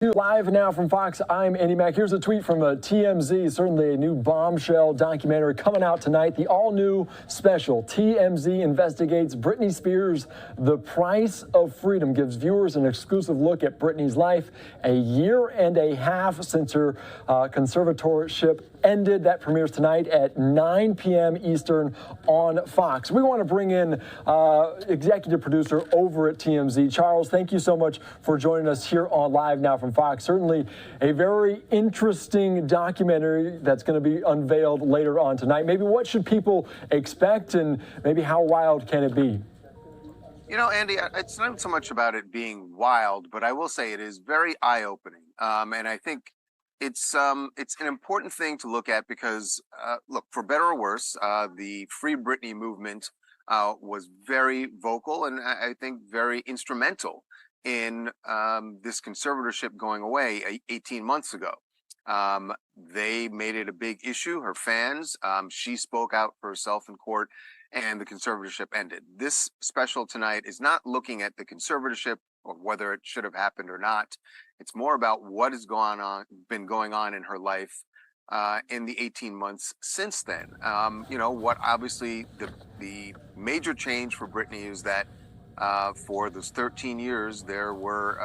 Live now from Fox, I'm Andy Mack. Here's a tweet from TMZ, certainly a new bombshell documentary coming out tonight. The all-new special, TMZ Investigates Britney Spears, The Price of Freedom, gives viewers an exclusive look at Britney's life a year and a half since her conservatorship ended. That premieres tonight at 9 p.m. Eastern on Fox. We want to bring in executive producer over at TMZ, Charles. Thank you so much for joining us here on Live Now from Fox. Certainly a very interesting documentary that's going to be unveiled later on tonight. Maybe what should people expect, and maybe how wild can it be? You know, Andy, it's not so much about it being wild, but I will say it is very eye-opening. And I think it's an important thing to look at because, look, for better or worse, the Free Britney movement was very vocal and I think very instrumental in this conservatorship going away 18 months ago. They made it a big issue, her fans. She spoke out for herself in court, and the conservatorship ended. This special tonight is not looking at the conservatorship or whether it should have happened or not. It's more about what has been going on in her life in the 18 months since then. You know, what obviously the major change for Britney is that for those 13 years, there were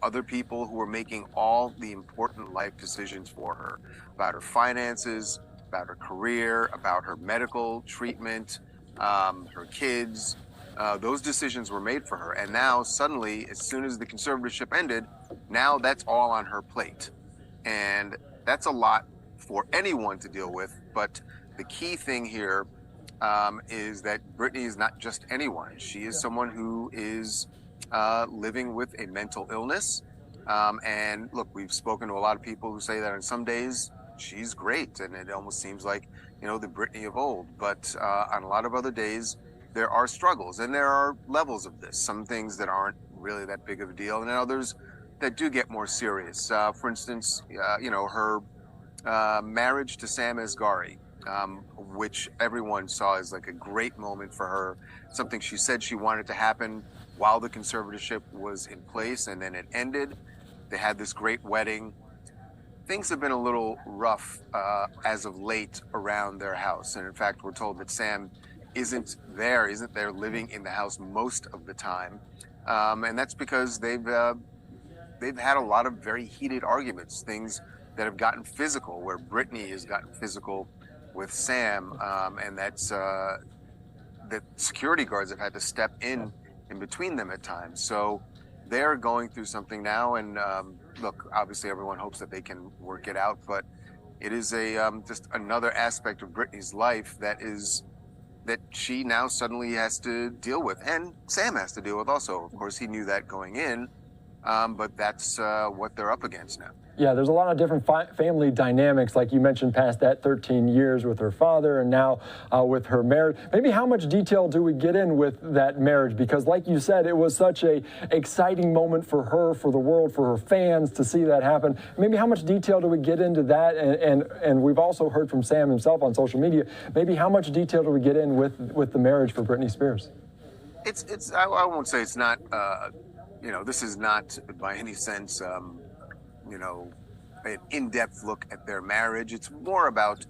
other people who were making all the important life decisions for her, about her finances, about her career, about her medical treatment, her kids. Those decisions were made for her. And now suddenly, as soon as the conservatorship ended, now that's all on her plate. And that's a lot for anyone to deal with. But the key thing here is that Britney is not just anyone. She is someone who is living with a mental illness. And look, we've spoken to a lot of people who say that on some days she's great and it almost seems like, you know, the Britney of old. But on a lot of other days, there are struggles and there are levels of this. Some things that aren't really that big of a deal and others that do get more serious. For instance, you know, her marriage to Sam Asghari, which everyone saw as like a great moment for her, something she said she wanted to happen while the conservatorship was in place, and then it ended. They had this great wedding. Things have been a little rough as of late around their house, and in fact, we're told that Sam isn't there living in the house most of the time, and that's because they've had a lot of very heated arguments, things that have gotten physical, where Britney has gotten physical with Sam, and that's that security guards have had to step in between them at times. So they're going through something now, and look, obviously everyone hopes that they can work it out, but it is just another aspect of Britney's life that she now suddenly has to deal with, and Sam has to deal with also. Of course, he knew that going in, but that's what they're up against now. Yeah, there's a lot of different family dynamics, like you mentioned, past that 13 years with her father and now with her marriage. Maybe how much detail do we get in with that marriage? Because like you said, it was such a exciting moment for her, for the world, for her fans to see that happen. Maybe how much detail do we get into that? And we've also heard from Sam himself on social media. Maybe how much detail do we get in with the marriage for Britney Spears? I won't say it's not, you know, this is not by any sense, you know, an in-depth look at their marriage. It's more about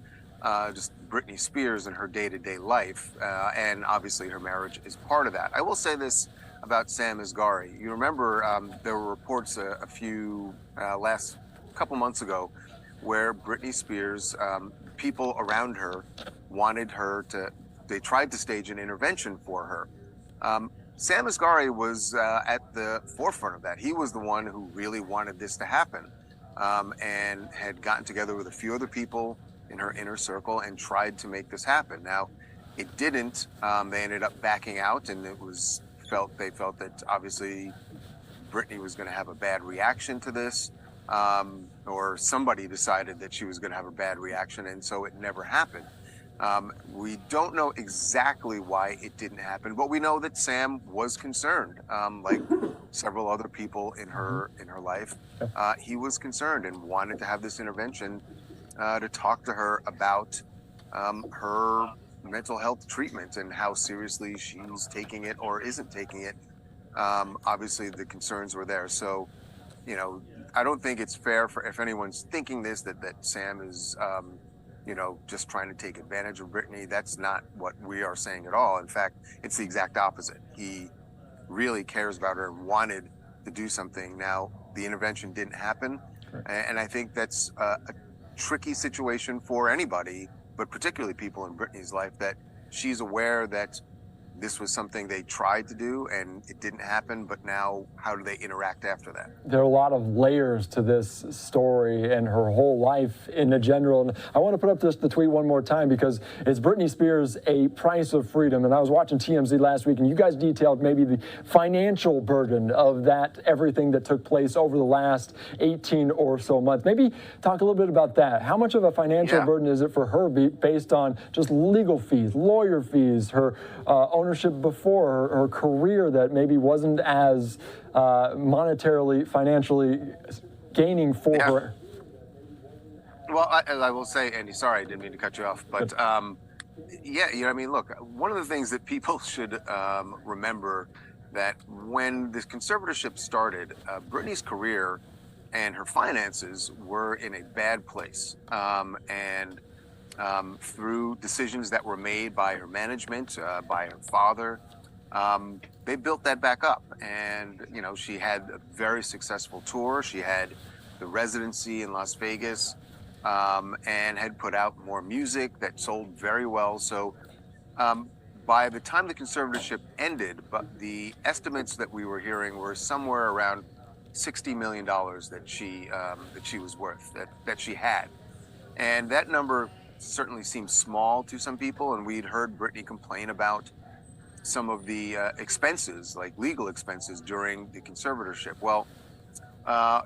just Britney Spears and her day-to-day life, and obviously her marriage is part of that. I will say this about Sam Asghari. You remember there were reports a few last couple months ago where Britney Spears, people around her wanted her they tried to stage an intervention for her. Sam Asghari was at the forefront of that. He was the one who really wanted this to happen, and had gotten together with a few other people in her inner circle and tried to make this happen. Now, it didn't. They ended up backing out, and they felt that obviously Britney was going to have a bad reaction to this, or somebody decided that she was going to have a bad reaction, and so it never happened. We don't know exactly why it didn't happen, but we know that Sam was concerned, like several other people in her life. He was concerned and wanted to have this intervention to talk to her about her mental health treatment and how seriously she's taking it or isn't taking it. Obviously, the concerns were there. So, you know, I don't think it's fair for if anyone's thinking this that Sam is just trying to take advantage of Britney. That's not what we are saying at all. In fact, it's the exact opposite. He really cares about her and wanted to do something. Now, the intervention didn't happen, and I think that's a tricky situation for anybody, but particularly people in Britney's life, that she's aware that this was something they tried to do and it didn't happen, but now how do they interact after that? There are a lot of layers to this story and her whole life in the general. And I want to put up the tweet one more time because it's Britney Spears, A Price of Freedom. And I was watching TMZ last week and you guys detailed maybe the financial burden of that, everything that took place over the last 18 or so months. Maybe talk a little bit about that. How much of a financial burden is it for her based on just legal fees, lawyer fees, her ownership before, her career that maybe wasn't as monetarily, financially gaining for her? Well, I will say, Andy, sorry, I didn't mean to cut you off, but look, one of the things that people should remember that when this conservatorship started, Britney's career and her finances were in a bad place. Through decisions that were made by her management, by her father, they built that back up. And, she had a very successful tour. She had the residency in Las Vegas and had put out more music that sold very well. So by the time the conservatorship ended, but the estimates that we were hearing were somewhere around $60 million that she was worth, that she had. And that number certainly seems small to some people, and we'd heard Britney complain about some of the expenses, like legal expenses, during the conservatorship. Well,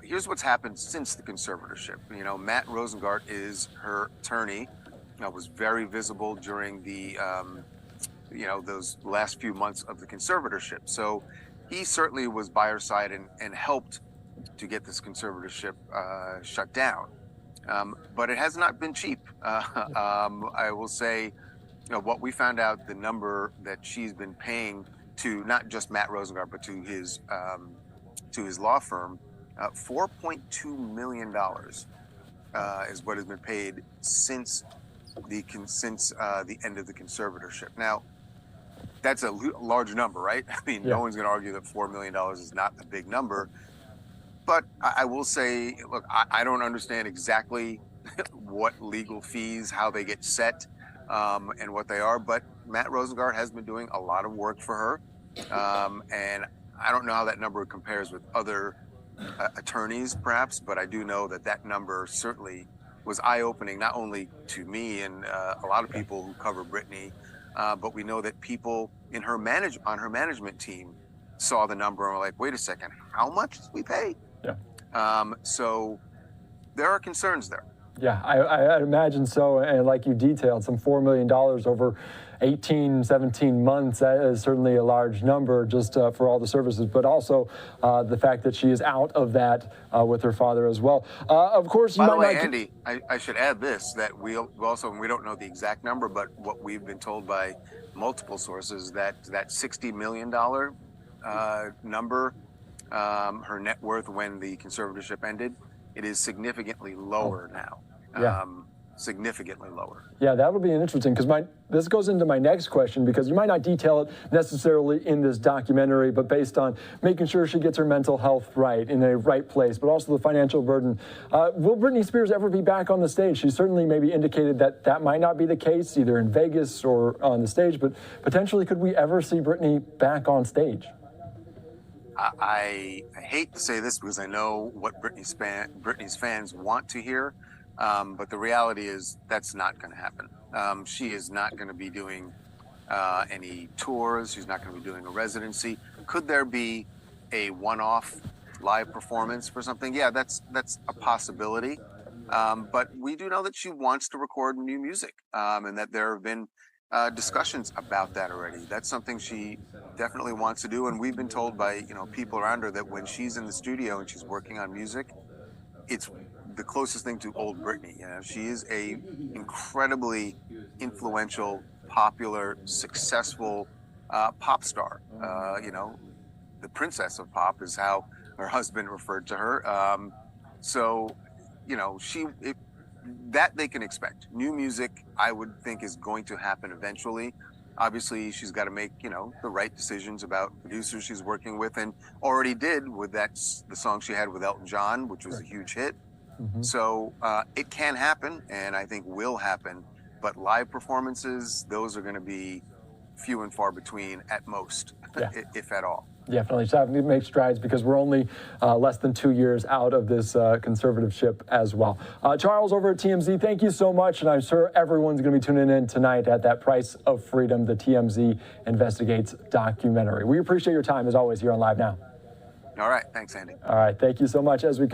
here's what's happened since the conservatorship. Matt Rosengart is her attorney. Was very visible during the those last few months of the conservatorship. So he certainly was by her side and helped to get this conservatorship shut down. But it has not been cheap. I will say, what we found out, the number that she's been paying to not just Matt Rosengart, but to his law firm, $4.2 million is what has been paid since the end of the conservatorship. Now, that's a large number, right? I mean, no one's going to argue that $4 million is not a big number. But I will say, look, I don't understand exactly what legal fees, how they get set, and what they are. But Matt Rosengart has been doing a lot of work for her. And I don't know how that number compares with other attorneys, perhaps, but I do know that number certainly was eye-opening, not only to me and a lot of people who cover Britney, but we know that people on her management team saw the number and were like, wait a second, how much did we pay? So there are concerns there. Yeah, I imagine so. And like you detailed, some $4 million over 18, 17 months, that is certainly a large number just for all the services, but also the fact that she is out of that with her father as well. Of course, by the way, Andy, I should add this, that we don't know the exact number, but what we've been told by multiple sources, that $60 million number, her net worth when the conservatorship ended, it is significantly lower now. Significantly lower. Yeah, that'll be interesting because this goes into my next question, because you might not detail it necessarily in this documentary, but based on making sure she gets her mental health right, in a right place, but also the financial burden. Will Britney Spears ever be back on the stage? She certainly maybe indicated that might not be the case, either in Vegas or on the stage, but potentially could we ever see Britney back on stage? I hate to say this because I know what Britney's fans want to hear, but the reality is that's not going to happen. She is not going to be doing any tours. She's not going to be doing a residency. Could there be a one-off live performance for something? Yeah, that's a possibility. But we do know that she wants to record new music, and that there have been discussions about that already. That's something she definitely wants to do, and we've been told by people around her that when she's in the studio and she's working on music, it's the closest thing to old Britney. She is a incredibly influential, popular, successful pop star. The princess of pop is how her husband referred to her. So, you know, that they can expect. New music, I would think, is going to happen eventually. Obviously, she's got to make, you know, the right decisions about producers she's working with, and already did with the song she had with Elton John, which was a huge hit. So it can happen, and I think will happen. But live performances, those are going to be few and far between at most, Yeah. if at all. Definitely. Just having to make strides because we're only less than 2 years out of this conservatorship as well. Charles over at TMZ, thank you so much. And I'm sure everyone's going to be tuning in tonight at that Price of Freedom, the TMZ Investigates documentary. We appreciate your time as always here on Live Now. All right. Thanks, Andy. All right. Thank you so much. As we